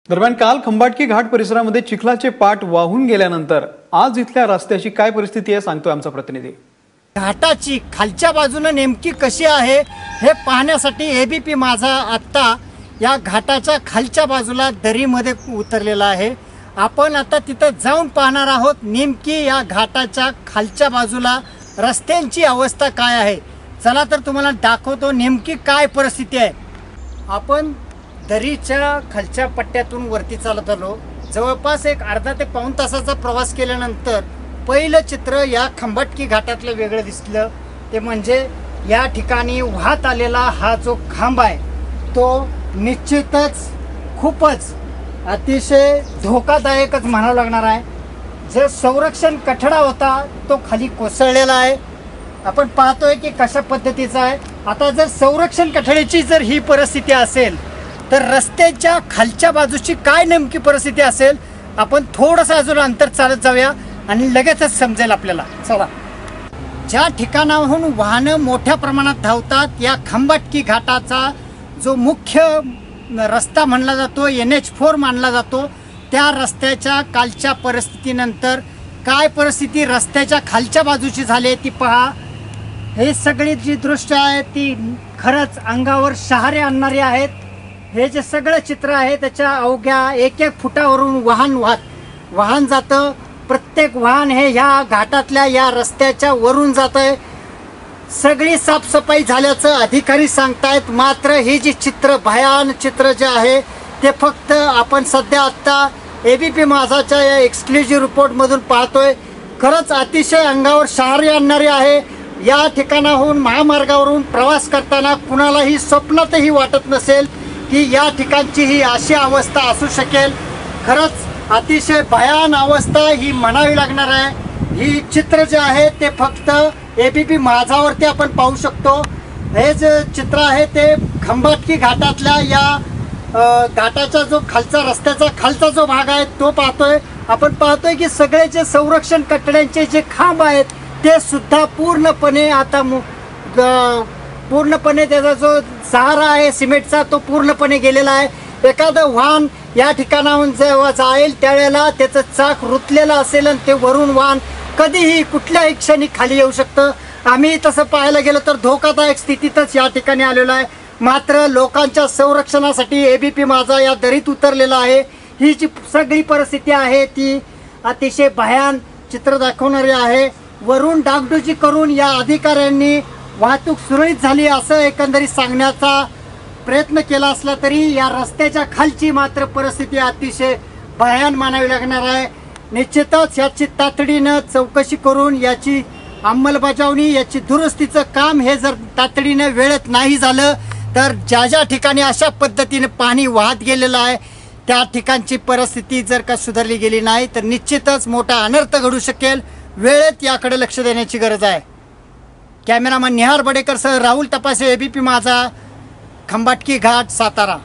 दरम्यान काल खंबाटकी घाट परिसरामध्ये चिखलाचे पाट वाहून गेल्यानंतर आज इथल्या रस्त्याची काय परिस्थिती आहे सांगतोय आमचा प्रतिनिधी। घाटाची खालच्या बाजूने नेमकी कशी आहे हे पाहण्यासाठी एबीपी माझा आत्ता या घाटाच्या खालच्या बाजूला दरीमध्ये उतरलेला आहे। आपण आता तिथं जाऊन पाहणार आहोत नेमकी या घाटाच्या खालच्या बाजूला रस्त्यांची अवस्था काय आहे। चला तर तुम्हाला दाखवतो नेमकी काय परिस्थिती आहे। आपण दरीच्या खालच्या पट्ट्यातून वरती चालत आलो। जवळपास एक अर्धा ते पाऊण तासाचा प्रवास केल्यानंतर पहिलं चित्र या खंबाटकी घाटातलं वेगळं दिसलं। ते म्हणजे या ठिकाणी वाहत आलेला हा जो खांब आहे तो निश्चितच खूपच अतिशय धोकादायकच म्हणावं लागणार आहे। जे संरक्षण कठडा होता तो खाली कोसळलेला आहे। आपण पाहतोय की कशा पद्धतीचा आहे। आता जर संरक्षण कठड्याची जर ही परिस्थिती असेल तर रस्त्याच्या खालच्या बाजूची काय नेमकी परिस्थिती असेल आपण थोडंसं अजून अंतर चालत जाऊया आणि लगेचच समजेल आपल्याला। चला, ज्या ठिकाणाहून वाहनं मोठ्या प्रमाणात धावतात या खंबाटकी घाटाचा जो मुख्य रस्ता मानला जातो NH4 मानला जातो, त्या रस्त्याच्या कालच्या परिस्थितीनंतर काय परिस्थिती रस्त्याच्या खालच्या बाजूची झाली ती पहा। हे सगळी जी दृश्य आहे ती खरंच अंगावर शहारे आणणारी आहेत। हे जे सगळं चित्र आहे त्याच्या अवघ्या एक एक फुटावरून वाहन जातं। प्रत्येक वाहन हे ह्या घाटातल्या या रस्त्याच्या वरून जात आहे। सगळी साफसफाई झाल्याचं अधिकारी सांगतायत, मात्र हे जी चित्र भयान चित्र जे आहे ते फक्त आपण सध्या आत्ता एबीपी माझाच्या या एक्सक्लुझिव्ह रिपोर्टमधून पाहतोय। खरंच अतिशय अंगावर शहारे आणणारी आहे। या ठिकाणाहून महामार्गावरून प्रवास करताना कुणालाही स्वप्नातही वाटत नसेल की या ठिकाणची ही अशी अवस्था असू शकेल। खरंच अतिशय भयान अवस्था ही म्हणावी लागणार आहे। ही चित्र जे आहे ते फक्त एबीपी माझावरती आपण पाहू शकतो। हे जे चित्र आहे ते खंबाटकी घाटातल्या या घाटाचा जो खालचा रस्त्याचा खालचा जो भाग आहे तो पाहतोय। आपण पाहतोय की सगळे जे संरक्षण कठड्यांचे जे खांब आहेत ते सुद्धा पूर्णपणे आता पूर्णपणे त्याचा जो सहारा आहे सिमेंटचा तो पूर्णपणे गेलेला आहे। एखादं वाहन या ठिकाणाहून जेव्हा जाईल त्यावेळेला त्याचं चाक रुतलेलं असेल आणि ते वरून वाहन कधीही कुठल्याही क्षणी खाली येऊ शकतं। आम्ही तसं पाहायला गेलो तर धोकादायक स्थितीतच या ठिकाणी आलेलो आहे। मात्र लोकांच्या संरक्षणासाठी एबीपी माझा या दरीत उतरलेला आहे। ही जी सगळी परिस्थिती आहे ती अतिशय भयान चित्र दाखवणारी आहे। वरून डागडुजी करून या अधिकाऱ्यांनी वाहतूक सुरळीत झाली असं एकंदरीत सांगण्याचा प्रयत्न केला असला तरी या रस्त्याच्या खालची मात्र परिस्थिती अतिशय भयान मानावी लागणार आहे। निश्चितच याची तातडीनं चौकशी करून याची अंमलबजावणी याची दुरुस्तीचं काम हे जर तातडीनं वेळेत नाही झालं तर ज्या ज्या ठिकाणी अशा पद्धतीने पाणी वाहत गेलेलं आहे त्या ठिकाणची परिस्थिती जर का सुधारली गेली नाही तर निश्चितच मोठा अनर्थ घडू शकेल। वेळेत याकडे लक्ष देण्याची गरज आहे। कॅमेरामन निहार बडेकर सह राहुल तपासे, एबीपी माझा, खंबाटकी घाट, सातारा।